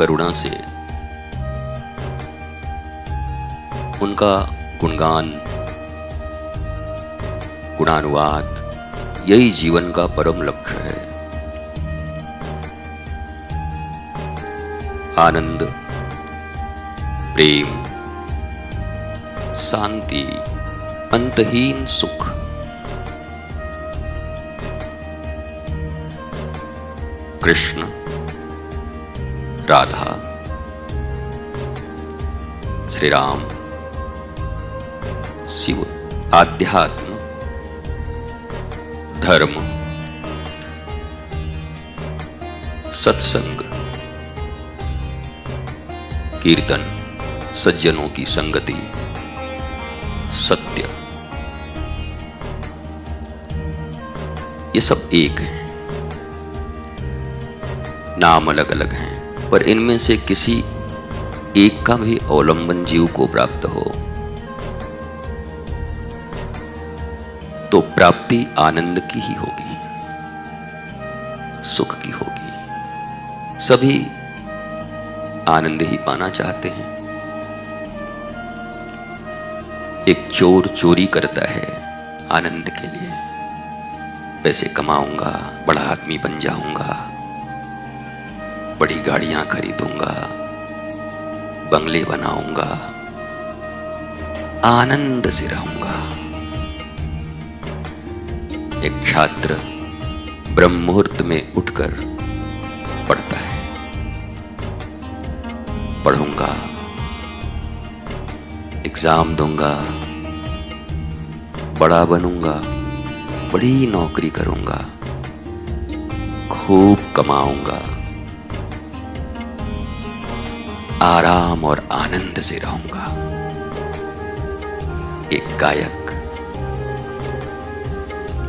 करुणा से उनका गुणगान, गुणानुवाद यही जीवन का परम लक्ष्य है। आनंद, प्रेम, शांति, अंतहीन सुख, कृष्ण, राधा, श्री राम, शिव, आध्यात्म, धर्म, सत्संग, कीर्तन, सज्जनों की संगति, सत्य, ये सब एक हैं। नाम अलग अलग हैं, पर इनमें से किसी एक का भी अवलंबन जीव को प्राप्त हो तो प्राप्ति आनंद की ही होगी, सुख की होगी। सभी आनंद ही पाना चाहते हैं। एक चोर चोरी करता है आनंद के लिए, पैसे कमाऊंगा, बड़ा आदमी बन जाऊंगा, बड़ी गाड़ियां खरीदूंगा, बंगले बनाऊंगा, आनंद से रहूंगा। एक छात्र ब्रह्म मुहूर्त में उठकर पढ़ता है, पढ़ूंगा, एग्जाम दूंगा, बड़ा बनूंगा, बड़ी नौकरी करूंगा, खूब कमाऊंगा, आराम और आनंद से रहूंगा। एक गायक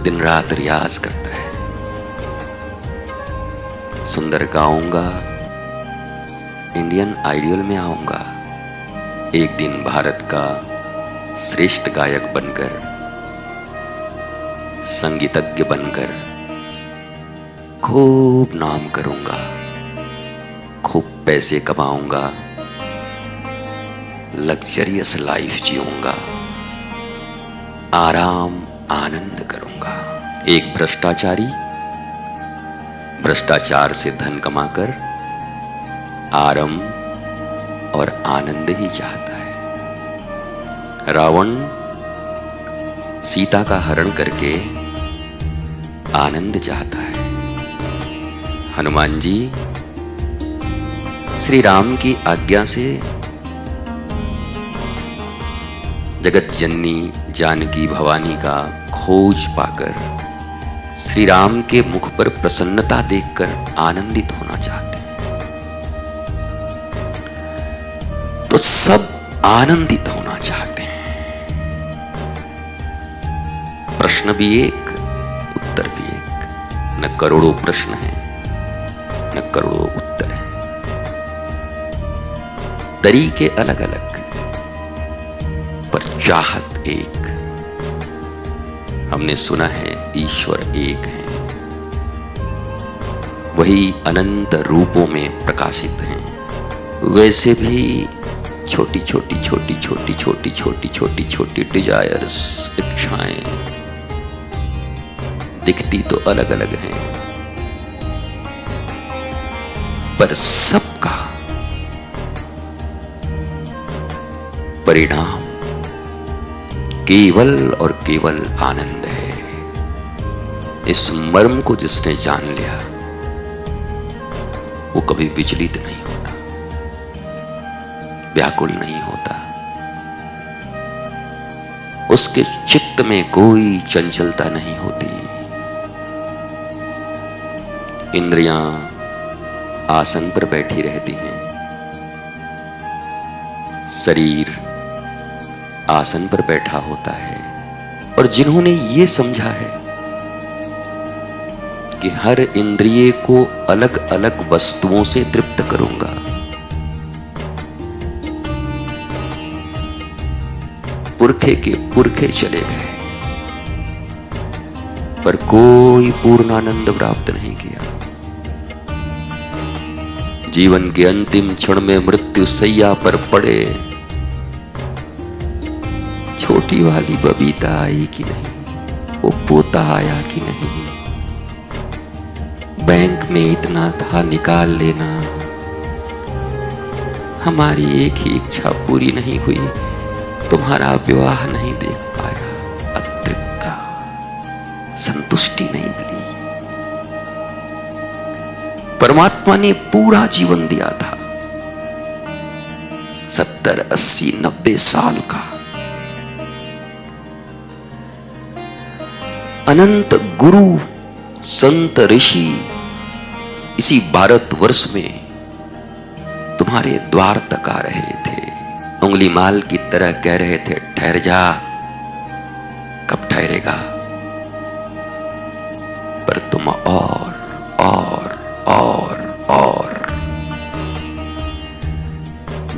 दिन रात रियाज करता है, सुंदर गाऊंगा, इंडियन आइडियल में आऊंगा, एक दिन भारत का श्रेष्ठ गायक बनकर, संगीतज्ञ बनकर खूब नाम करूंगा, खूब पैसे कमाऊंगा, लग्जरियस लाइफ जीऊंगा, आराम आनंद करूंगा। एक भ्रष्टाचारी भ्रष्टाचार से धन कमाकर आराम और आनंद ही चाहता है। रावण सीता का हरण करके आनंद चाहता है। हनुमान जी श्री राम की आज्ञा से जगत जननी जानकी भवानी का खोज पाकर श्री राम के मुख पर प्रसन्नता देखकर आनंदित होना चाहते हैं। तो सब आनंदित होना चाहते हैं। प्रश्न भी एक, उत्तर भी एक। न करोड़ों प्रश्न हैं, न करोड़ों उत्तर हैं। तरीके अलग अलग, पर चाहत एक। हमने सुना है ईश्वर एक है, वही अनंत रूपों में प्रकाशित हैं। वैसे भी छोटी छोटी छोटी छोटी छोटी छोटी छोटी छोटी डिजायर्स, इच्छाएं दिखती तो अलग अलग हैं, पर सबका परिणाम केवल और केवल आनंद है। इस मर्म को जिसने जान लिया वो कभी विचलित नहीं होता, व्याकुल नहीं होता, उसके चित्त में कोई चंचलता नहीं होती। इंद्रियां आसन पर बैठी रहती हैं, शरीर आसन पर बैठा होता है। और जिन्होंने ये समझा है कि हर इंद्रिय को अलग अलग वस्तुओं से तृप्त करूंगा, पुरखे के पुरखे चले गए, पर कोई पूर्णानंद प्राप्त नहीं किया। जीवन के अंतिम क्षण में मृत्यु सैया पर पड़े, छोटी वाली बबीता आई कि नहीं, वो पोता आया कि नहीं, बैंक में इतना था निकाल लेना, हमारी एक ही इच्छा पूरी नहीं हुई, तुम्हारा विवाह नहीं देख पाया, अतृप्ता, संतुष्टि नहीं मिली। परमात्मा ने पूरा जीवन दिया था, 70, 80, 90 साल का, अनंत गुरु संत ऋषि इसी भारतवर्ष में तुम्हारे द्वार तक आ रहे थे, उंगली माल की तरह कह रहे थे ठहर जा, कब ठहरेगा, पर तुम और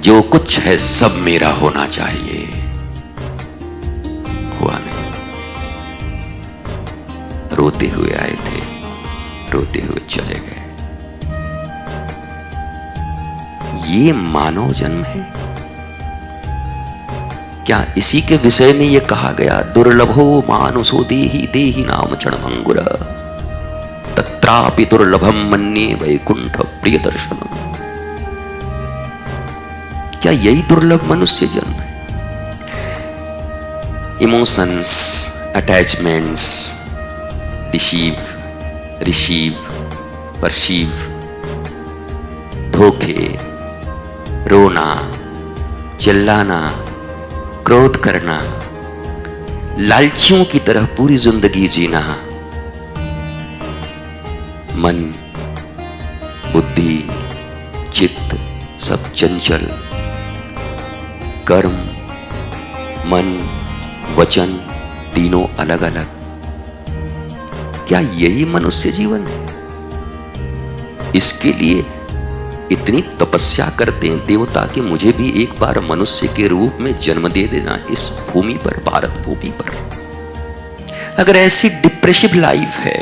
जो कुछ है सब मेरा होना चाहिए, हुआ नहीं। रोते हुए आए थे, रोते हुए चले गए। ये मानव जन्म है क्या? इसी के विषय में ये कहा गया, दुर्लभो मानुषो देहि देहि नाम क्षणभंगुर तत्रापि दुर्लभम मन्ये वैकुंठ प्रिय दर्शनम। क्या यही दुर्लभ मनुष्य जन्म है? इमोशंस, अटैचमेंट्स, रिसीव, परसीव, धोखे, रोना, चिल्लाना, क्रोध करना, लालचियों की तरह पूरी जिंदगी जीना, मन, बुद्धि, चित्त सब चंचल, कर्म, मन, वचन तीनों अलग अलग। क्या यही मनुष्य जीवन है? इसके लिए इतनी तपस्या करते हैं देवता कि मुझे भी एक बार मनुष्य के रूप में जन्म दे देना इस भूमि पर, भारत भूमि पर। अगर ऐसी डिप्रेसिव लाइफ है,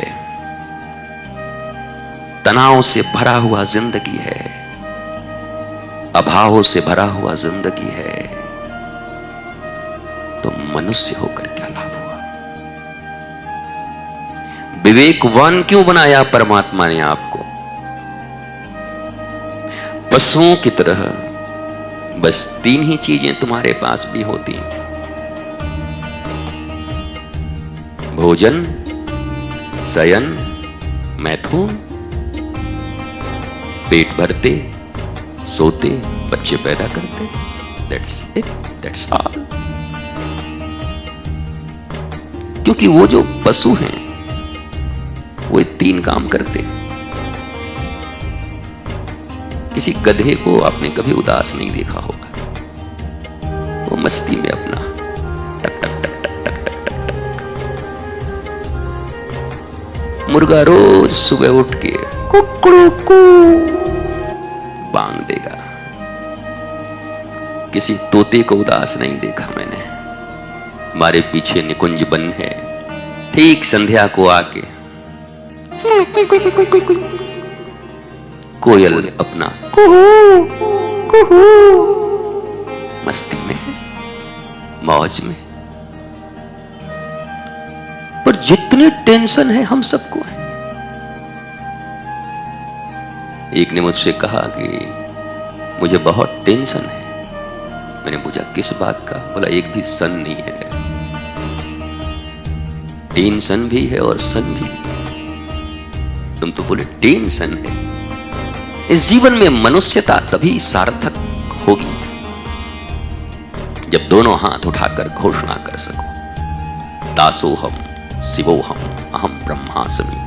तनाव से भरा हुआ जिंदगी है, अभावों से भरा हुआ जिंदगी है, तो मनुष्य होकर क्या लाभ हुआ? विवेकवान क्यों बनाया परमात्मा ने आपको? पशुओं की तरह बस 3 ही चीजें तुम्हारे पास भी होती हैं, भोजन, शयन, मैथुन। पेट भरते, सोते, बच्चे पैदा करते, that's it, that's all। क्योंकि वो जो पशु हैं वो 3 काम करते। किसी गधे को आपने कभी उदास नहीं देखा होगा, वो मस्ती में अपना टक टक टक टक टक टक टक टक। मुर्गा रोज सुबह उठ के कुकड़ू बांग देगा। किसी तोते को उदास नहीं देखा मैंने। हमारे पीछे निकुंज वन है, ठीक संध्या को आके कोयल अपना कुहू कुहू मस्ती में, मौज में। पर जितनी टेंशन है हम सबको है। एक ने मुझसे कहा कि मुझे बहुत टेंशन है। मैंने पूछा किस बात का? बोला एक भी सन नहीं है मेरा। टेंशन भी है और सन भी। तुम तो बोले टेंशन है। इस जीवन में मनुष्यता तभी सार्थक होगी जब दोनों हाथ उठाकर घोषणा कर सको, दासोहम शिवोहम अहम ब्रह्मास्मि।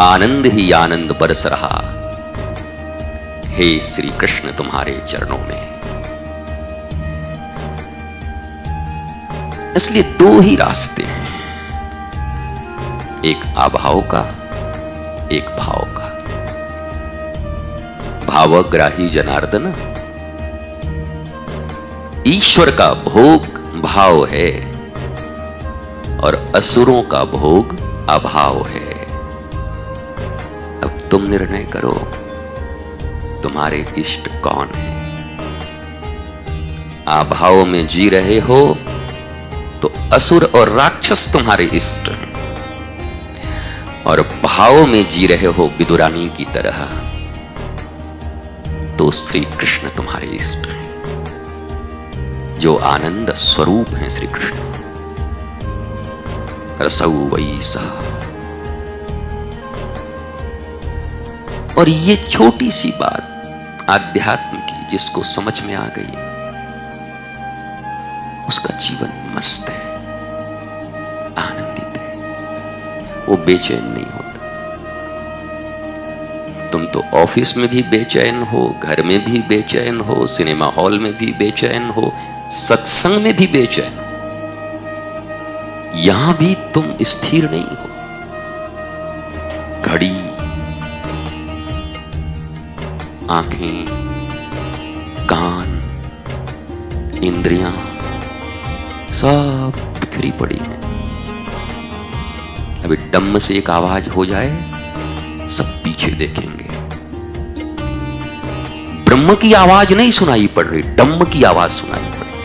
आनंद ही आनंद बरस रहा, हे श्री कृष्ण तुम्हारे चरणों में। इसलिए 2 ही रास्ते हैं, एक अभाव का, एक भाव का। भावग्राही जनार्दन, ईश्वर का भोग भाव है और असुरों का भोग अभाव है। अब तुम निर्णय करो तुम्हारे इष्ट कौन है। अभाव में जी रहे हो तो असुर और राक्षस तुम्हारे इष्ट हैं, और भाव में जी रहे हो विदुरानी की तरह तो श्री कृष्ण तुम्हारे इष्ट हैं, जो आनंद स्वरूप हैं श्री कृष्ण। रसौ वैसा। और ये छोटी सी बात आध्यात्म की जिसको समझ में आ गई, उसका जीवन मस्त है, आनंदित है, वो बेचैन नहीं होता। तुम तो ऑफिस में भी बेचैन हो, घर में भी बेचैन हो, सिनेमा हॉल में भी बेचैन हो, सत्संग में भी बेचैन हो, यहां भी तुम स्थिर नहीं हो। घड़ी, आंखें, कान, इंद्रियां सब बिखरी पड़ी हैं। अभी डम्म से एक आवाज हो जाए, सब पीछे देखेंगे। ब्रह्म की आवाज नहीं सुनाई पड़ रही, डम्म की आवाज सुनाई पड़ रही।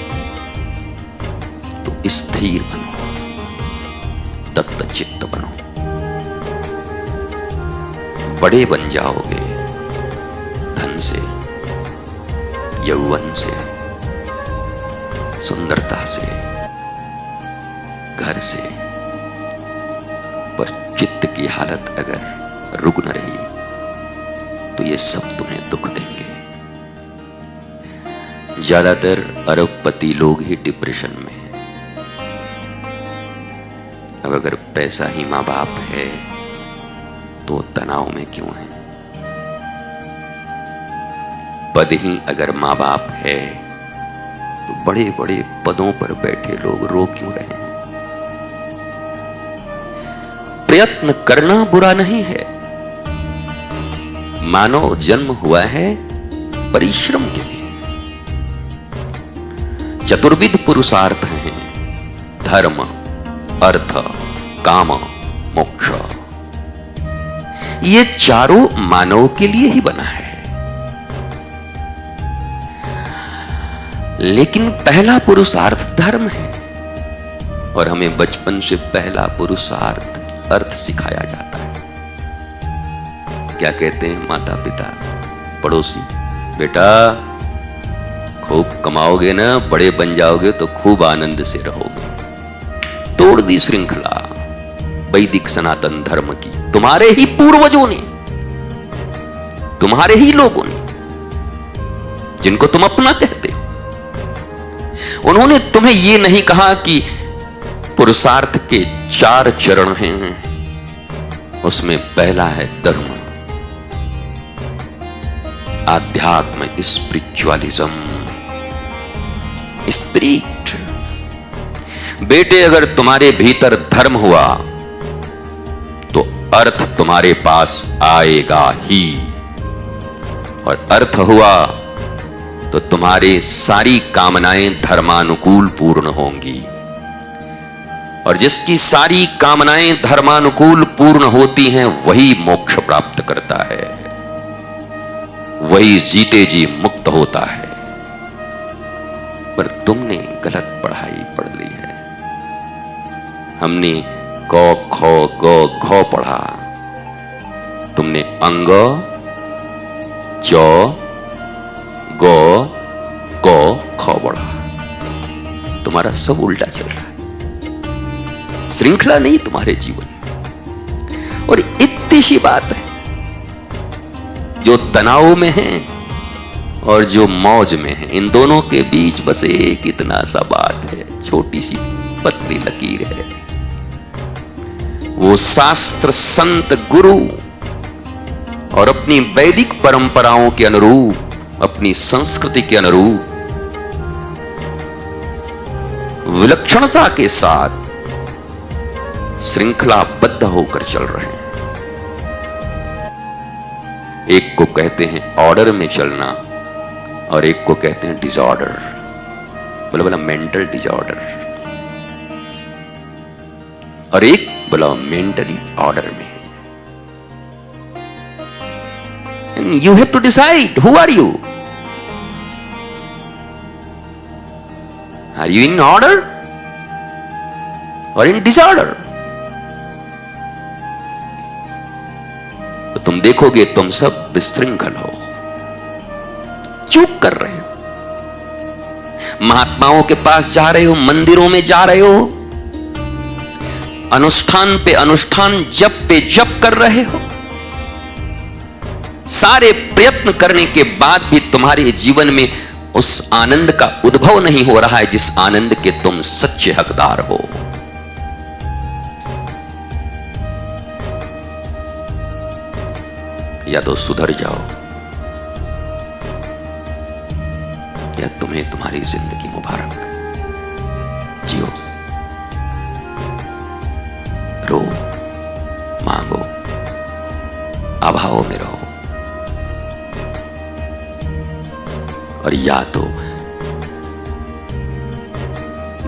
तो स्थिर बनो, तत्त चित्त बनो, बड़े बन जाओगे। धन से, यौवन से, सुंदरता से, घर से, पर चित्त की हालत अगर रुक न रही तो ये सब तुम्हें दुख देंगे। ज्यादातर अरबपति लोग ही डिप्रेशन में हैं। अब अगर पैसा ही मां बाप है तो तनाव में क्यों है? पद ही अगर मां बाप है तो बड़े बड़े पदों पर बैठे लोग रो क्यों रहे हैं? प्रयत्न करना बुरा नहीं है। मानव जन्म हुआ है परिश्रम के लिए। चतुर्विध पुरुषार्थ हैं, धर्म, अर्थ, काम, मोक्ष। ये चारों मानव के लिए ही बना है। लेकिन पहला पुरुषार्थ धर्म है, और हमें बचपन से पहला पुरुषार्थ अर्थ सिखाया जाता है। क्या कहते हैं माता पिता, पड़ोसी, बेटा खूब कमाओगे ना, बड़े बन जाओगे तो खूब आनंद से रहोगे। तोड़ दी श्रृंखला वैदिक सनातन धर्म की, तुम्हारे ही पूर्वजों ने, तुम्हारे ही लोगों ने, जिनको तुम अपना कहते हो। उन्होंने तुम्हें ये नहीं कहा कि पुरुषार्थ के 4 चरण हैं, उसमें पहला है धर्म, आध्यात्म, स्पिरिचुअलिज्म, स्पिरिट। बेटे अगर तुम्हारे भीतर धर्म हुआ तो अर्थ तुम्हारे पास आएगा ही, और अर्थ हुआ तो तुम्हारी सारी कामनाएं धर्मानुकूल पूर्ण होंगी। और जिसकी सारी कामनाएं धर्मानुकूल पूर्ण होती हैं वही मोक्ष प्राप्त करता है, वही जीते जी मुक्त होता है। पर तुमने गलत पढ़ाई पढ़ ली है। हमने क ख ग घ पढ़ा, तुमने अंग, च, ग, क, ख पढ़ा। तुम्हारा सब उल्टा चल रहा है, श्रृंखला नहीं तुम्हारे जीवन। और इतनी सी बात है, जो तनाव में है और जो मौज में है, इन दोनों के बीच बस एक इतना सा बात है, छोटी सी पतली लकीर है। वो शास्त्र, संत, गुरु और अपनी वैदिक परंपराओं के अनुरूप, अपनी संस्कृति के अनुरूप विलक्षणता के साथ श्रृंखलाबद्ध होकर चल रहे हैं। एक को कहते हैं ऑर्डर में चलना, और एक को कहते हैं डिसऑर्डर, बोला मेंटल डिसऑर्डर, और एक बोला मेंटली ऑर्डर में। You have to decide who are you. Are you in order or in disorder? तो तुम देखोगे तुम सब विशृंखल हो, चूक कर रहे हो। महात्माओं के पास जा रहे हो, मंदिरों में जा रहे हो, अनुष्ठान पे अनुष्ठान, जप पे जप कर रहे हो। सारे प्रयत्न करने के बाद भी तुम्हारे जीवन में उस आनंद का उद्भव नहीं हो रहा है जिस आनंद के तुम सच्चे हकदार हो। या तो सुधर जाओ या तुम्हें तुम्हारी जिंदगी मुबारक। जियो, रो, मांगो, अभाव में रहो, और या तो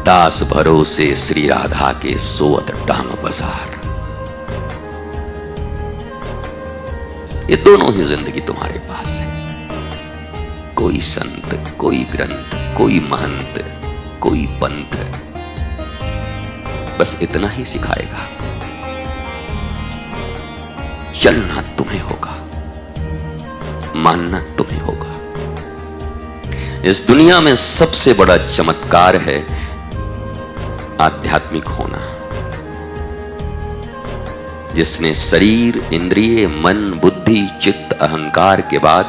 दास भरोसे श्री राधा के सोवत टांग बजार। ये दोनों ही जिंदगी तुम्हारे पास है। कोई संत, कोई ग्रंथ, कोई महंत, कोई पंथ बस इतना ही सिखाएगा। चलना तुम्हें होगा, मानना तुम्हें होगा। इस दुनिया में सबसे बड़ा चमत्कार है आध्यात्मिक होना। जिसने शरीर, इंद्रिय, मन, बुद्धि, चित्त, अहंकार के बाद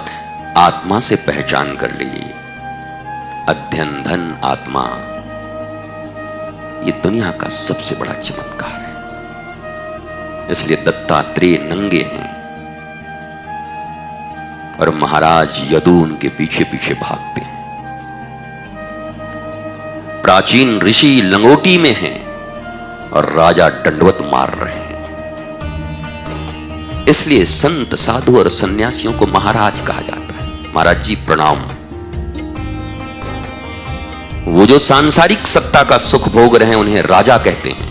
आत्मा से पहचान कर ली, अध्ययन धन आत्मा, ये दुनिया का सबसे बड़ा चमत्कार है। इसलिए दत्तात्रेय नंगे हैं और महाराज यदु उनके पीछे पीछे भागते हैं। प्राचीन ऋषि लंगोटी में हैं और राजा दंडवत मार रहे हैं। इसलिए संत, साधु और सन्यासियों को महाराज कहा जाता है। महाराज जी प्रणाम। वो जो सांसारिक सत्ता का सुख भोग रहे हैं उन्हें राजा कहते हैं,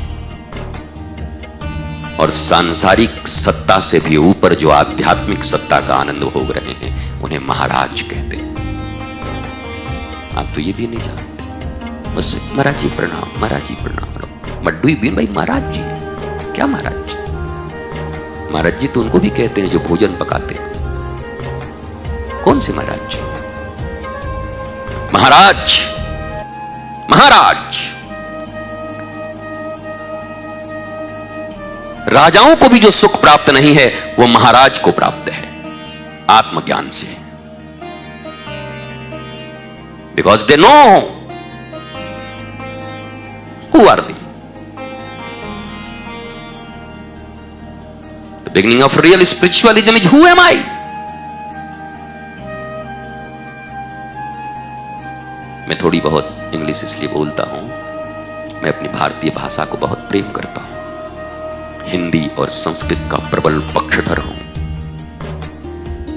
और सांसारिक सत्ता से भी ऊपर जो आध्यात्मिक सत्ता का आनंद भोग रहे हैं उन्हें महाराज कहते हैं। आप तो ये भी नहीं जानते, बस महाराज जी प्रणाम, महाराज जी प्रणाम। मड्डू बीन भाई महाराज जी, क्या महाराज जी? महाराज जी तो उनको भी कहते हैं जो भोजन पकाते हैं। कौन से महाराज जी? महाराज, महाराज। राजाओं को भी जो सुख प्राप्त नहीं है वो महाराज को प्राप्त है आत्मज्ञान से। Because they know who are they. The beginning of real spiritualism is who am I? मैं थोड़ी बहुत इंग्लिश इसलिए बोलता हूं, मैं अपनी भारतीय भाषा को बहुत प्रेम करता हूं। हिंदी और संस्कृत का प्रबल पक्षधर हूं,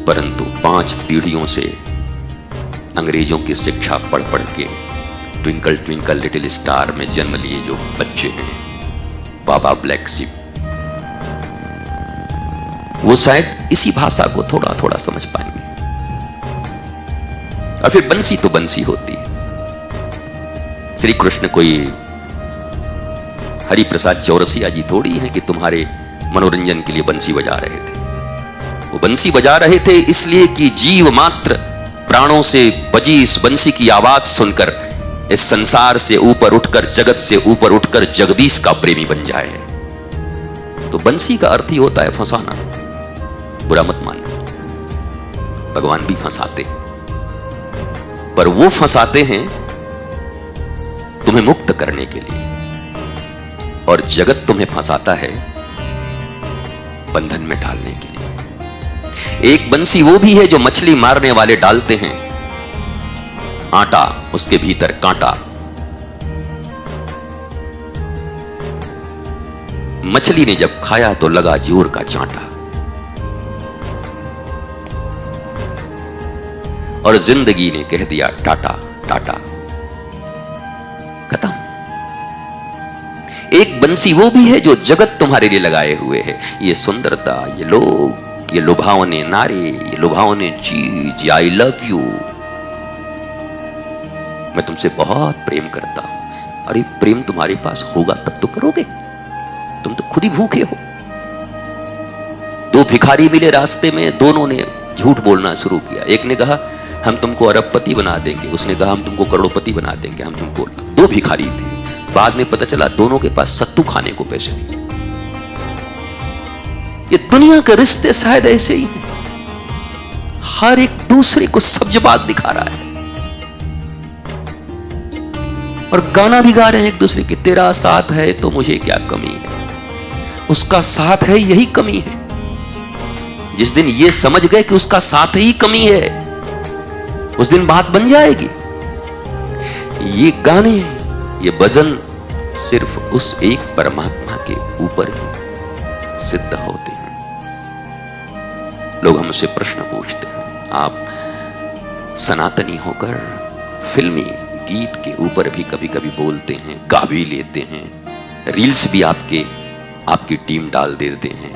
परंतु 5 पीढ़ियों से अंग्रेजों की शिक्षा पढ़ पढ़ के ट्विंकल ट्विंकल लिटिल स्टार में जन्म लिए जो बच्चे हैं, बाबा ब्लैक शिप, वो शायद इसी भाषा को थोड़ा थोड़ा समझ पाएंगे। और फिर बंसी तो बंसी होती है। श्री कृष्ण कोई हरि प्रसाद चौरसिया जी थोड़ी हैं कि तुम्हारे मनोरंजन के लिए बंसी बजा रहे थे। वो बंसी बजा रहे थे इसलिए कि जीव मात्र प्राणों से बजी इस बंसी की आवाज सुनकर इस संसार से ऊपर उठकर, जगत से ऊपर उठकर जगदीश का प्रेमी बन जाए। तो बंसी का अर्थ ही होता है फंसाना। बुरा मत मानना, भगवान भी फंसाते हैं, पर वो फंसाते हैं तुम्हें मुक्त करने के लिए, और जगत तुम्हें फंसाता है बंधन में डालने के लिए। एक बंसी वो भी है जो मछली मारने वाले डालते हैं आटा, उसके भीतर कांटा। मछली ने जब खाया तो लगा जोर का चांटा। और जिंदगी ने कह दिया टाटा टाटा, खत्म। एक बंसी वो भी है जो जगत तुम्हारे लिए लगाए हुए है। ये सुंदरता, ये लोग, ये लुभावने नारे, ये लुभावने चीज, ये आई लव यू, मैं तुमसे बहुत प्रेम करता हूं। अरे प्रेम तुम्हारे पास होगा तब तो करोगे, तुम तो खुद ही भूखे हो। दो भिखारी मिले रास्ते में, दोनों ने झूठ बोलना शुरू किया। एक ने कहा हम तुमको अरबपति बना देंगे, उसने कहा हम तुमको करोड़पति बना देंगे, हम तुमको। दो भिखारी थे, बाद में पता चला दोनों के पास सत्तू खाने को पैसे नहीं। ये दुनिया के रिश्ते शायद ऐसे ही हैं, हर एक दूसरे को सब्ज बात दिखा रहा है और गाना भी गा रहे हैं एक दूसरे के, तेरा साथ है तो मुझे क्या कमी है, उसका साथ है यही कमी है। जिस दिन ये समझ गए कि उसका साथ ही कमी है, उस दिन बात बन जाएगी। ये गाने, ये भजन सिर्फ उस एक परमात्मा के ऊपर ही सिद्ध होते हैं। लोग हमसे प्रश्न पूछते हैं, आप सनातनी होकर फिल्मी गीत के ऊपर भी कभी कभी बोलते हैं, गा भी लेते हैं, रील्स भी आपकी टीम डाल देते हैं,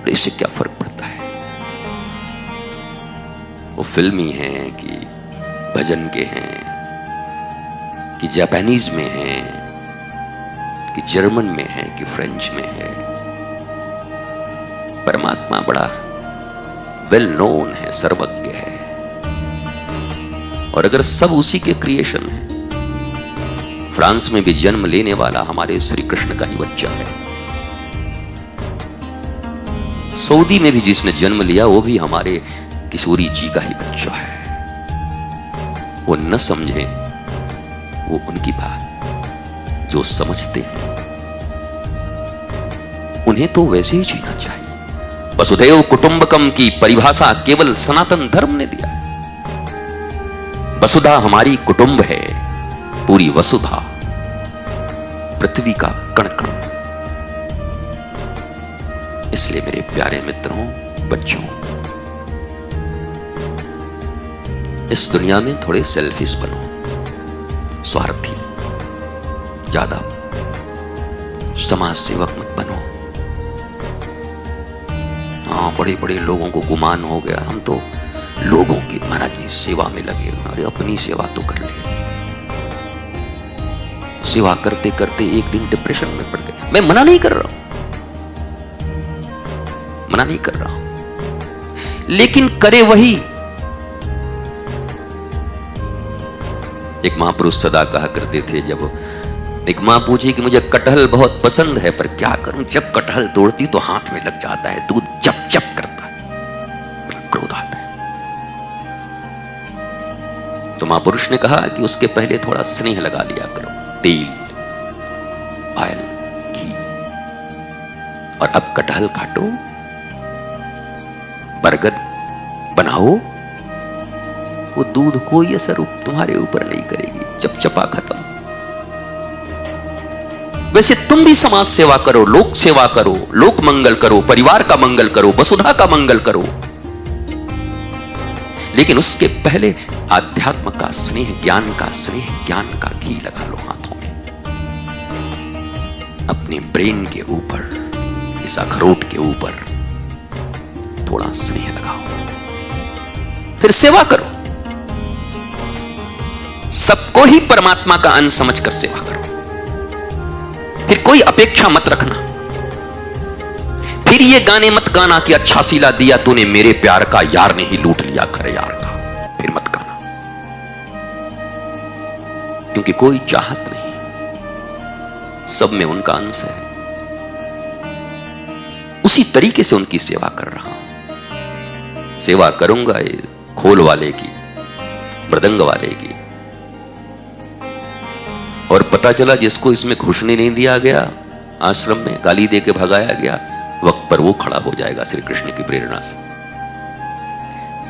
इससे क्या फर्क पड़ता है? वो फिल्मी हैं कि भजन के हैं, कि जापानीज में हैं, कि जर्मन में है, कि फ्रेंच में है, परमात्मा बड़ा वेल नोन है, सर्वज्ञ है। और अगर सब उसी के क्रिएशन है, फ्रांस में भी जन्म लेने वाला हमारे श्री कृष्ण का ही बच्चा है, सऊदी में भी जिसने जन्म लिया वो भी हमारे किशोरी जी का ही बच्चा है। वो न समझे वो उनकी बात, जो समझते हैं उन्हें तो वैसे ही जीना चाहिए। वसुधैव कुटुंबकम की परिभाषा केवल सनातन धर्म ने दिया है। वसुधा हमारी कुटुंब है, पूरी वसुधा पृथ्वी का कण कण। इसलिए मेरे प्यारे मित्रों, बच्चों, इस दुनिया में थोड़े सेल्फिश बनो, स्वार्थी, ज्यादा समाज सेवक मत बनो। हाँ, बड़े बड़े लोगों को गुमान हो गया, हम तो लोगों की महाराज जी सेवा में लगे। अरे अपनी सेवा तो कर ले। सेवा करते करते एक दिन डिप्रेशन में पड़ गए। मैं मना नहीं कर रहा हूं, मना नहीं कर रहा हूं, लेकिन करे वही। एक महापुरुष सदा कहा करते थे, जब एक मां पूछी कि मुझे कटहल बहुत पसंद है पर क्या करूं, जब कटहल तोड़ती तो हाथ में लग जाता है, दूध चप चप करता है, क्रोध आता है। तो महापुरुष ने कहा कि उसके पहले थोड़ा स्नेह लगा लिया करो, तेल, ऑयल, घी, और अब कटहल काटो, बरगद बनाओ, वो दूध कोई असर तुम्हारे ऊपर नहीं करेगी, चपचपा खत्म। वैसे तुम भी समाज सेवा करो, लोक सेवा करो, लोक मंगल करो, परिवार का मंगल करो, वसुधा का मंगल करो, लेकिन उसके पहले आध्यात्म का स्नेह, ज्ञान का स्नेह, ज्ञान का घी लगा लो हाथों में। अपने ब्रेन के ऊपर, इस अखरोट के ऊपर थोड़ा स्नेह लगाओ, फिर सेवा करो। सबको ही परमात्मा का अंश समझकर सेवा करो, फिर कोई अपेक्षा मत रखना। फिर ये गाने मत गाना कि अच्छा सिला दिया तूने मेरे प्यार का, यार ने ही लूट लिया घर यार का, फिर मत गाना, क्योंकि कोई चाहत नहीं, सब में उनका अंश है। उसी तरीके से उनकी सेवा कर रहा हूं। सेवा करूंगा ये खोल वाले की, मृदंग वाले की, और पता चला जिसको इसमें घुसने नहीं दिया गया, आश्रम में गाली दे के भगाया गया, वक्त पर वो खड़ा हो जाएगा श्री कृष्ण की प्रेरणा से।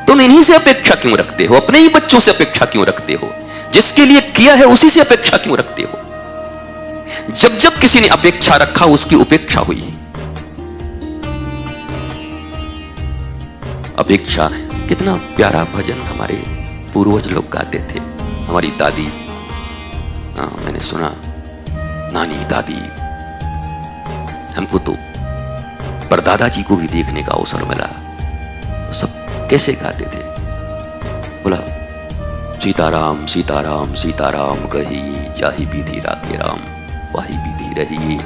तुम इन्हीं से अपेक्षा क्यों रखते हो? अपने ही बच्चों से अपेक्षा क्यों रखते हो? जिसके लिए किया है उसी से अपेक्षा क्यों रखते हो? जब जब किसी ने अपेक्षा रखा उसकी उपेक्षा हुई। अपेक्षा, कितना प्यारा भजन हमारे पूर्वज लोग गाते थे। हमारी दादी, मैंने सुना, नानी दादी हमको तो पर दादाजी को भी देखने का अवसर मिला। सब कैसे गाते थे? बोला, सीताराम सीताराम सीताराम कही, जाहि विधि राखे राम, वाही विधि रही।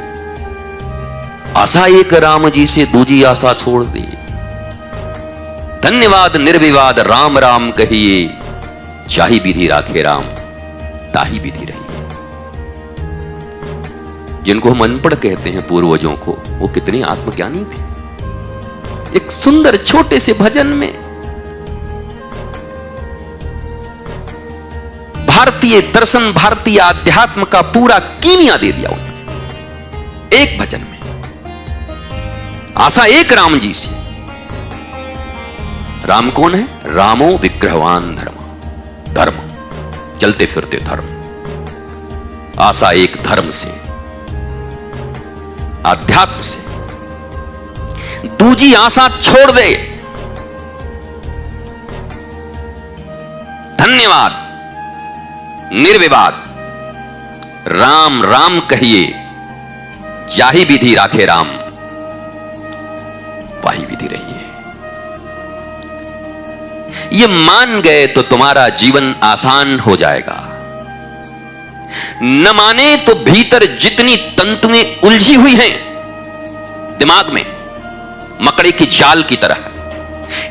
आशा एक राम जी से, दूजी आशा छोड़ दे। धन्यवाद निर्विवाद राम राम कहिए, जाहि विधि राखे राम, ताही विधि रही। जिनको हम अनपढ़ कहते हैं पूर्वजों को, वो कितने आत्मज्ञानी थे। एक सुंदर छोटे से भजन में भारतीय दर्शन, भारतीय आध्यात्म का पूरा कीमिया दे दिया उन्होंने एक भजन में। आशा एक राम जी से। राम कौन है? रामो विग्रहवान धर्म, धर्म चलते फिरते धर्म। आशा एक धर्म से, आध्यात्म से। दूजी आशा छोड़ दे। धन्यवाद निर्विवाद राम राम कहिए, जाहि विधि राखे राम, वाही विधि रही है। ये मान गए तो तुम्हारा जीवन आसान हो जाएगा। न माने तो भीतर जितनी तंतुएं उलझी हुई हैं दिमाग में, मकड़े की जाल की तरह,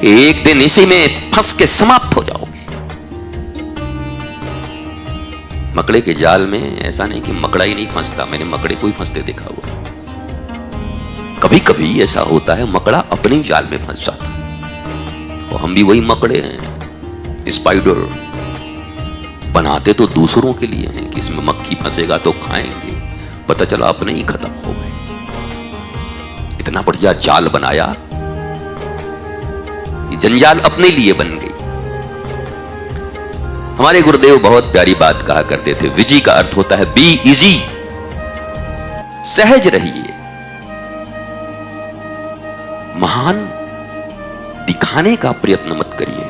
एक दिन इसी में फंस के समाप्त हो जाओगे। मकड़े के जाल में ऐसा नहीं कि मकड़ा ही नहीं फंसता, मैंने मकड़े को ही फंसते देखा हुआ। कभी कभी ऐसा होता है मकड़ा अपने जाल में फंस जाता है, और हम भी वही मकड़े हैं। स्पाइडर बनाते तो दूसरों के लिए हैं कि इसमें मक्खी फंसेगा तो खाएंगे, पता चला अपने ही खत्म हो गए। इतना बढ़िया जाल बनाया, ये जंजाल अपने लिए बन गई। हमारे गुरुदेव बहुत प्यारी बात कहा करते थे, विजी का अर्थ होता है बी इजी, सहज रहिए। महान दिखाने का प्रयत्न मत करिए,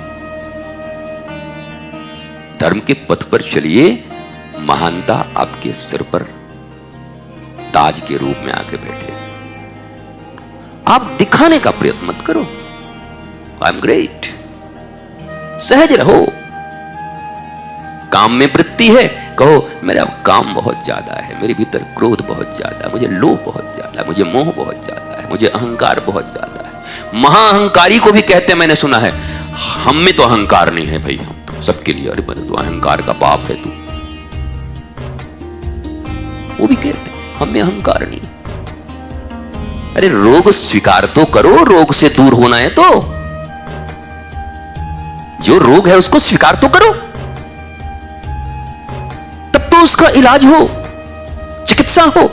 धर्म के पथ पर चलिए। महानता आपके सिर पर ताज के रूप में आके बैठे। आप दिखाने का प्रयत्न मत करो, आई एम ग्रेट। सहज रहो। काम में वृत्ति है, कहो मेरा काम बहुत ज्यादा है, मेरे भीतर क्रोध बहुत ज्यादा है, मुझे लोभ बहुत ज्यादा है, मुझे मोह बहुत ज्यादा है, मुझे अहंकार बहुत ज्यादा है। महाअहंकारी को भी कहते हैं, मैंने सुना है, हम में तो अहंकार नहीं है भाई, हम तो सबके लिए, अरे तो अहंकार का पाप है तू। वो भी कहते हैं हम में अहंकार नहीं। अरे रोग स्वीकार तो करो, रोग से दूर होना है तो जो रोग है उसको स्वीकार तो करो, तब तो उसका इलाज हो, चिकित्सा हो।